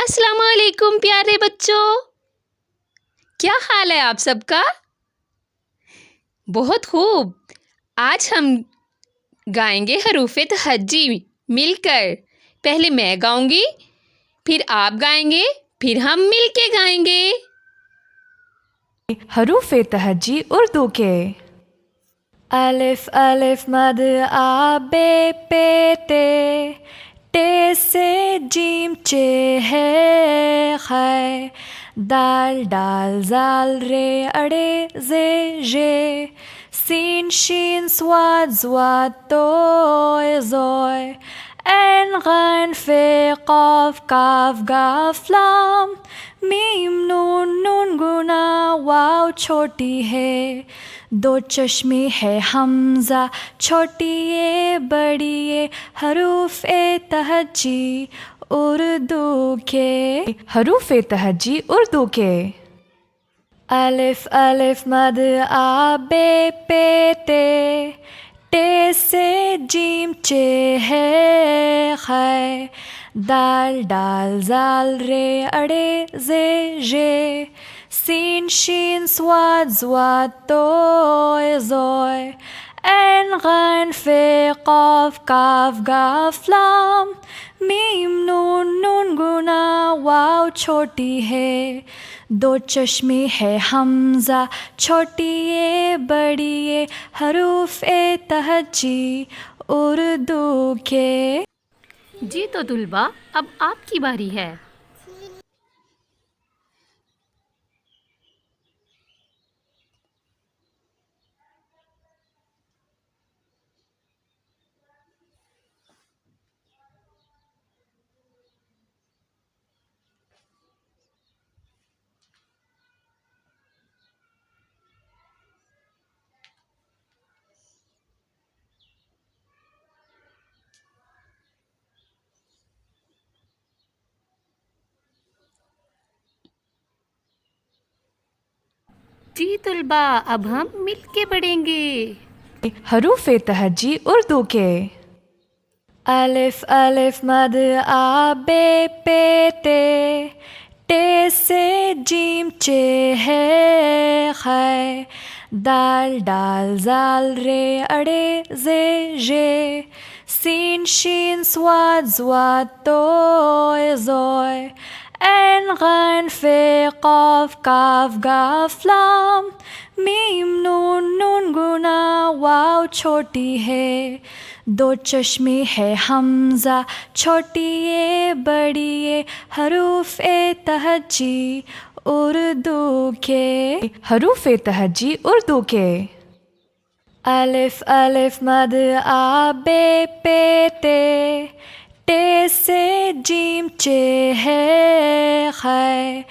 अस्सलाम वालेकुम प्यारे बच्चों, क्या हाल है आप सबका। बहुत खूब। आज हम गाएंगे हरूफ़े तहज्जी मिलकर। पहले मैं गाऊंगी, फिर आप गाएंगे, फिर हम मिलके गाएंगे। हरूफ़े तहज्जी उर्दू के। अलिफ अलिफ मद आ बे पे ते से जीम चे है खै दाल डाल जाल रे अड़े जे जे सीन शीन स्वाद ज़्वाद तोय ज़ोय ऐन गैन फे क़ाफ काफ गाफ लाम मीम नून नून गुना वाव छोटी है दो चश्मे है हमज़ा छोटी ए बड़ी ए हरूफ़ ए तहज्जी उर्दू के। हरूफ़ ए तहज्जी उर्दू के। अलिफ अलिफ मद आ बे पे ते से जीम चे है खै दाल डाल जाल रे अड़े जे जे सीन शीन स्वाद ज़्वाद तोय ज़ोय ऐन गैन फे क़ाफ काफ गाफ लाम मीम नून नून गुना वाव छोटी है दो चश्मे है हमज़ा छोटी ए बड़ी ए हरूफ़ ए तहज्जी उर्दू के। जी तो तुलबा, अब आपकी बारी है। जी तुलबा, अब हम मिलके पढ़ेंगे। हरूफ़ ए तहज्जी उर्दू के। अलिफ अलिफ मद आ बे पे ते से जीम चे है खै दाल डाल जाल रे अड़े जे जे सीन शीन स्वाद ज़्वाद तोय ज़ोय ऐन गैन फे क़ाफ काफ गाफ लाम मीम नून नून गुना वाव छोटी है दो चश्मे है हमज़ा छोटी ए बड़ी ए हरूफ़ ए तहज्जी उर्दू के। हरूफ़ ए तहज्जी उर्दू के। अलिफ अलिफ मद आ बे पे ते से जीम चे है खै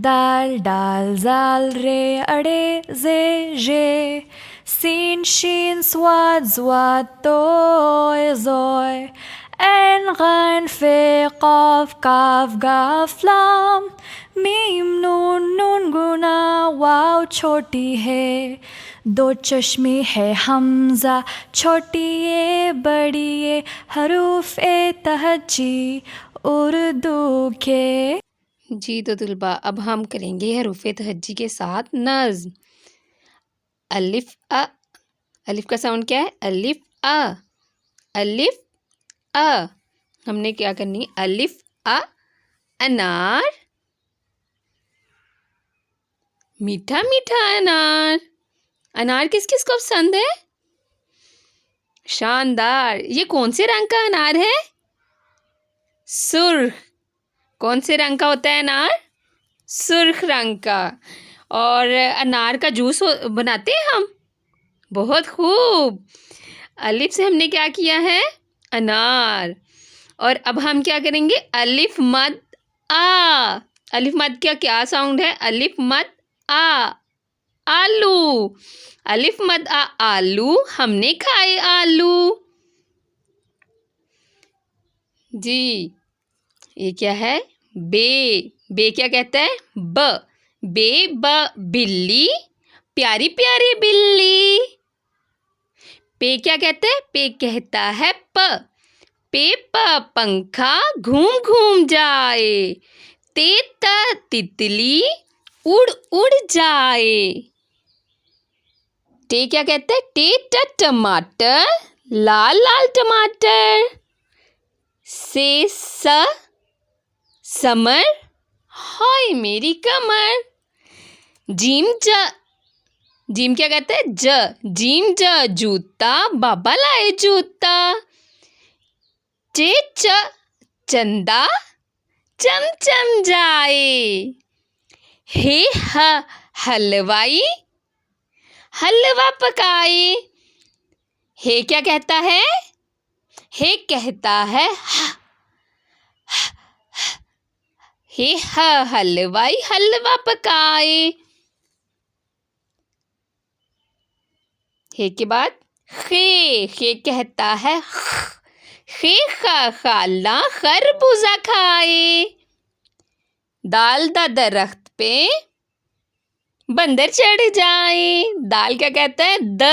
दाल डाल जाल रे अड़े जे जे सीन शीन स्वाद ज़्वाद तोय ज़ोय ऐन गैन फे क़ाफ काफ गाफ लाम मीम नून नून गुना वाव छोटी है दो चश्मे है हमज़ा छोटी ए बड़ी ए हरूफ़ ए तहज्जी उर्दू के। जी तो तुलबा, अब हम करेंगे हरूफ़े तहज्जी के साथ नज़्म। अलिफ अ। अलिफ का साउंड क्या है? अलिफ अ। अलिफ अ। हमने क्या करनी? अलिफ अ अनार, मीठा मीठा अनार। अनार किस किस को पसंद है? शानदार। ये कौन से रंग का अनार है? सुर्ख। कौन से रंग का होता है अनार? सुर्ख रंग का। और अनार का जूस बनाते हैं हम। बहुत खूब। अलिफ से हमने क्या किया है? अनार। और अब हम क्या करेंगे? अलिफ मद आ। अलिफ मद का क्या साउंड है? अलिफ मद आ, आलू। अलिफ मद आ, आलू। हमने खाए आलू। जी, ये क्या है? बे। बे क्या कहता है? ब। बे ब बिल्ली, प्यारी प्यारी बिल्ली। पे क्या कहते हैं? पे कहता है प। पे प पंखा घूम घूम जाए। ते त तितली उड़ उड़ जाए। टे क्या कहते हैं? टे ट टमाटर, लाल लाल टमाटर। से स समर, हाय मेरी कमर। जीम क्या कहते हैं? जीम जूता, बाबा लाए जूता। चे चंदा, चम चम जाए। हे हलवाई, हलवा पकाए। हे क्या कहता है? हे कहता है हे हलवाई हलवा पकाए। हे के बाद खे कहता है खे खाला खरबूजा खाए। दाल दा दरख्त पे बंदर चढ़ जाए। दाल क्या कहता है? द।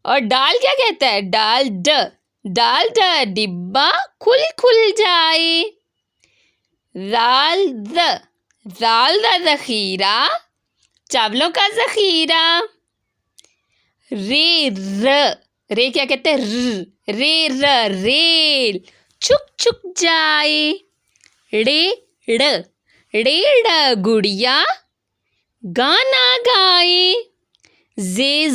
और डाल क्या कहता है? डाल ड डिब्बा खुल खुल जाए। राल दा ज़ख़ीरा, चावलों का ज़ख़ीरा। रे क्या कहते हैं? रेल छुक छुक जाए। ड़ गुड़िया गाना गाए। जे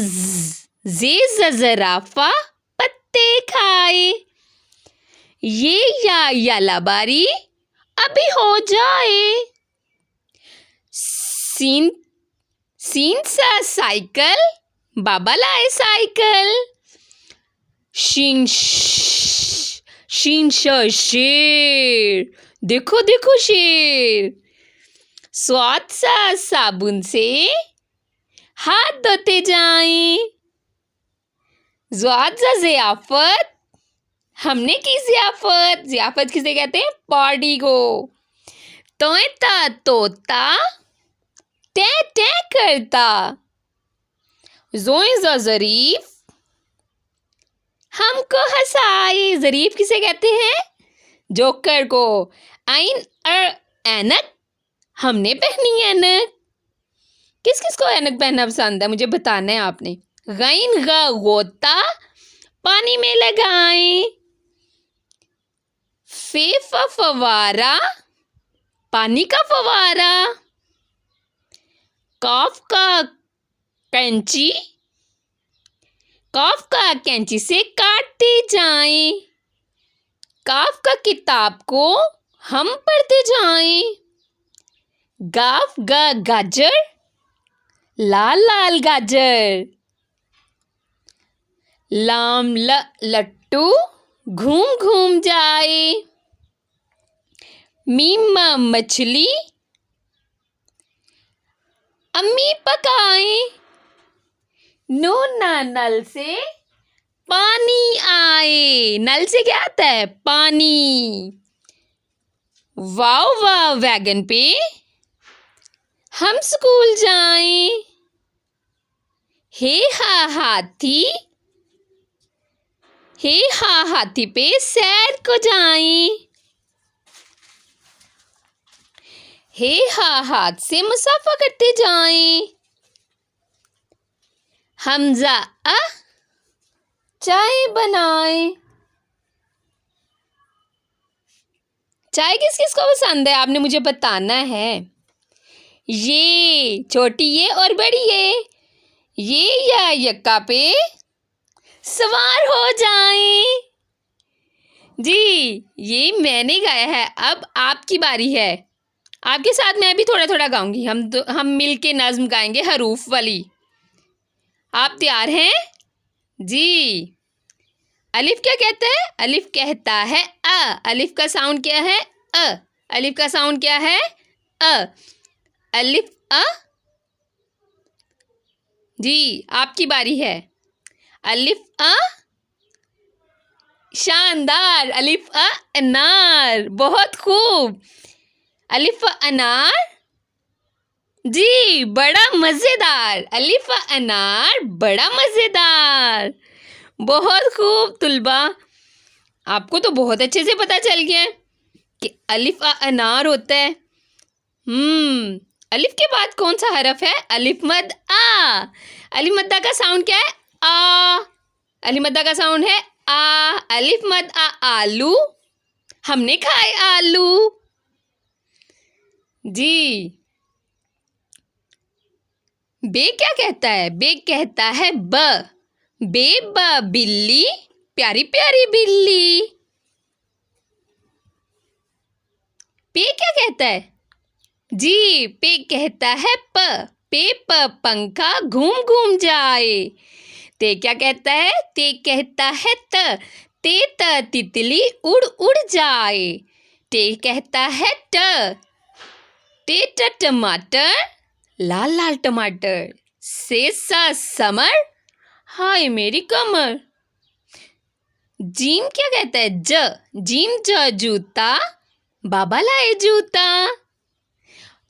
ज़राफ़ा पत्ते खाए। ये यालाबारी अभी हो जाए। सीन सा साइकिल, बाबा लाए साइकिल। शीन शेर, देखो देखो शेर। स्वाद सा साबुन से हाथ धोते जाएं। ज़्वाद सा ज़ियाफ़त, हमने की ज़ियाफ़त किसे कहते हैं? पार्टी को। तोता टे टे करता। जोए ज़रीफ, हमको हंसाए। ज़रीफ किसे कहते हैं? जोकर को। आइन ऐनक, हमने पहनी ऐनक। किस किस को ऐनक पहनना पसंद है? मुझे बताना है आपने। गैन गोता, पानी में लगाएं। फवारा, पानी का फवारा। कॉफ का कैंची से काटते जाएं। काफ का किताब को हम पढ़ते जाएं। गाफ गाजर, लाल लाल गाजर। लाम लट्टू, घूम घूम जाए। मीम मछली, अम्मी पकाए। नूना नल से पानी आए। नल से क्या आता है? पानी। वाव वैगन पे हम स्कूल जाएं। हे हाथी पे सैर को जाएं। हे हाथ से मुसाफा करते जाएं। हमजा चाय बनाए। चाय किस किस को पसंद है? आपने मुझे बताना है। ये छोटी ये और बड़ी ये या यक्का पे सवार हो जाएं। जी, ये मैंने गाया है। अब आपकी बारी है। आपके साथ मैं भी थोड़ा थोड़ा गाऊंगी। हम मिल के नज़्म गाएंगे हरूफ वाली। आप तैयार हैं? जी। अलिफ क्या कहता है? अलिफ कहता है अ। अलिफ का साउंड क्या है? अ। अलिफ का साउंड क्या है? अ। अलिफ अ। जी, आपकी बारी है। अलिफ अ, शानदार। अलिफ अ अनार, बहुत खूब। अलिफ अनार, जी बड़ा मज़ेदार। अलिफ अनार, बड़ा मज़ेदार। बहुत खूब तुलबा, आपको तो बहुत अच्छे से पता चल गया है कि अलिफ अनार होता है। अलिफ के बाद कौन सा हरफ है? अलिफ मद आ। अलिफ मद्दा का साउंड क्या है? आ। अलिफ मद्दा का साउंड है आ। अलिफ मद आ, आलू। हमने खाए आलू। जी। बे क्या कहता है? बे कहता है ब। बे ब बिल्ली, प्यारी प्यारी बिल्ली। पे क्या कहता है? जी, पे कहता है प। पे प पंखा घूम घूम जाए। ते क्या कहता है? ते कहता है त। ते त तितली उड़ उड़ जाए। ते कहता है ट। ते ट टमाटर, लाल लाल टमाटर। से सा समर, हाय मेरी कमर। जीम क्या कहता है? ज। जीम ज जूता, बाबा लाए जूता।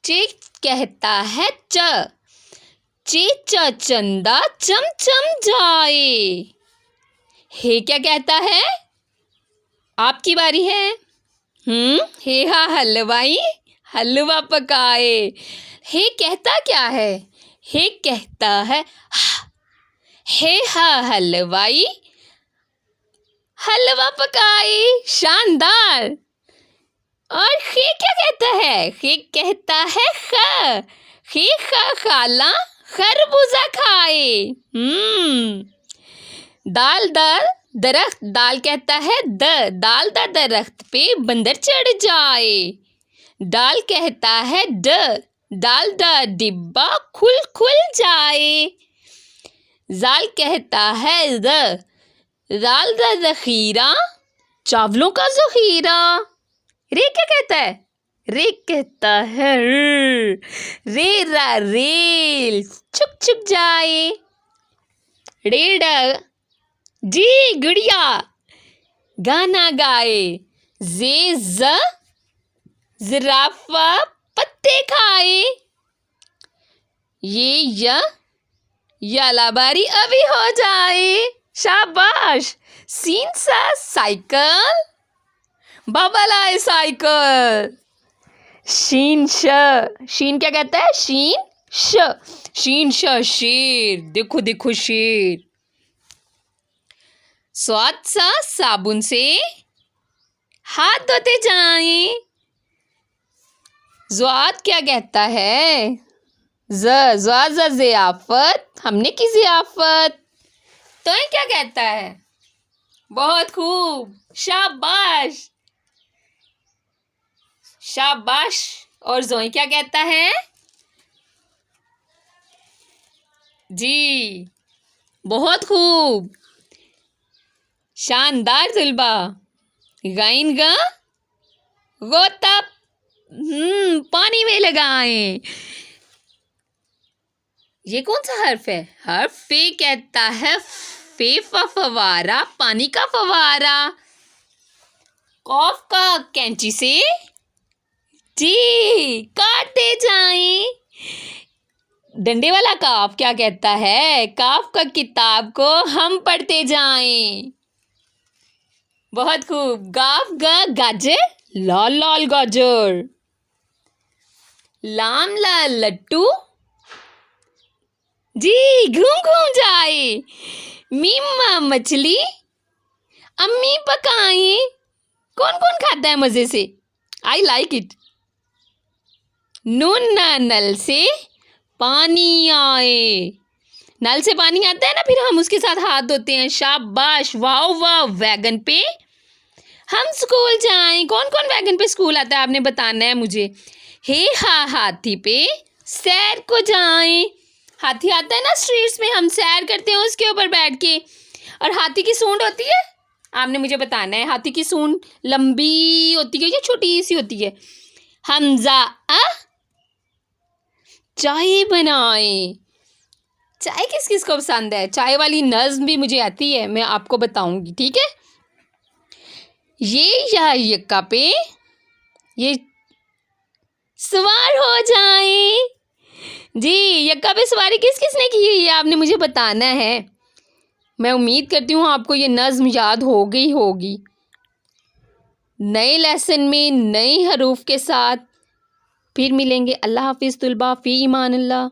चे कहता है च। चे च चंदा चम चम जाए। हे क्या कहता है? आपकी बारी है। हे हा हलवाई, हलवा पकाए। हे कहता क्या है? हे कहता है हे हा हलवाई, हलवा पकाए। शानदार। और खे क्या कहता है? खे कहता है ख। खे खाला खरबूजा खाए। दाल दाल दरख्त, दाल कहता है द। दाल दा दरख्त पे बंदर चढ़ जाए। दाल कहता है ड। दाल दा डिब्बा खुल खुल जाए। जाल कहता है द। दाल दा जखीरा, चावलों का जखीरा। रे क्या कहता है? रे कहता है रे रा रेल, चुक चुक जाए। रेडा जी गुड़िया, गाना गाए। जे ज जिराफा पत्ते खाए। ये यालाबारी अभी हो जाए। शाबाश। सीन सा साइकिल, बाबा लाए साइकिल। शीन श। शीन क्या कहता है? शीन श। शीन श शेर, देखो देखो शेर। स्वाद सा साबुन से हाथ धोते जाएं। ज़्वाद क्या कहता है? ज ज़ियाफत, हमने की ज़ियाफत। तो ये क्या कहता है? बहुत खूब, शाबाश शाबाश। और जोई क्या कहता है? जी, बहुत खूब, शानदार जुल्बा। गाइन गा गोता पानी में लगाएं। ये कौन सा हर्फ है? हर्फ फे कहता है फे फवारा, पानी का फवारा। कॉफ का कैंची से जी काटते जाएं। डंडे वाला काफ क्या कहता है? काफ का किताब को हम पढ़ते जाएं। बहुत खूब। गाफ गा गाजर, लाल लाल गाजर। लाम ला लट्टू, जी घूम घूम जाए। मीमा मछली, अम्मी पकाए। कौन कौन खाता है मजे से? I like it. नून ना नल से पानी आए। नल से पानी आता है ना, फिर हम उसके साथ हाथ धोते हैं। शाबाश, वाह वाह। वैगन पे हम स्कूल जाएं। कौन कौन वैगन पे स्कूल आता है आपने बताना है मुझे। हे हा हाथी पे सैर को जाएं। हाथी आता है ना स्ट्रीट्स में, हम सैर करते हैं उसके ऊपर बैठ के। और हाथी की सूंड होती है, आपने मुझे बताना है हाथी की सूंड लंबी होती है या छोटी सी होती है। हमजा अ चाय बनाए। चाय किस किस को पसंद है? चाय वाली नज़्म भी मुझे आती है, मैं आपको बताऊंगी, ठीक है। ये या यक्का पे ये सवार हो जाए। जी, यक्का पे सवारी किस किस ने की है ये आपने मुझे बताना है। मैं उम्मीद करती हूँ आपको ये नज़्म याद हो गई होगी। नए लेसन में नए हरूफ के साथ फिर मिलेंगे। अल्लाह हाफिज़ तुलबा फ़ी ईमान अल्लाह।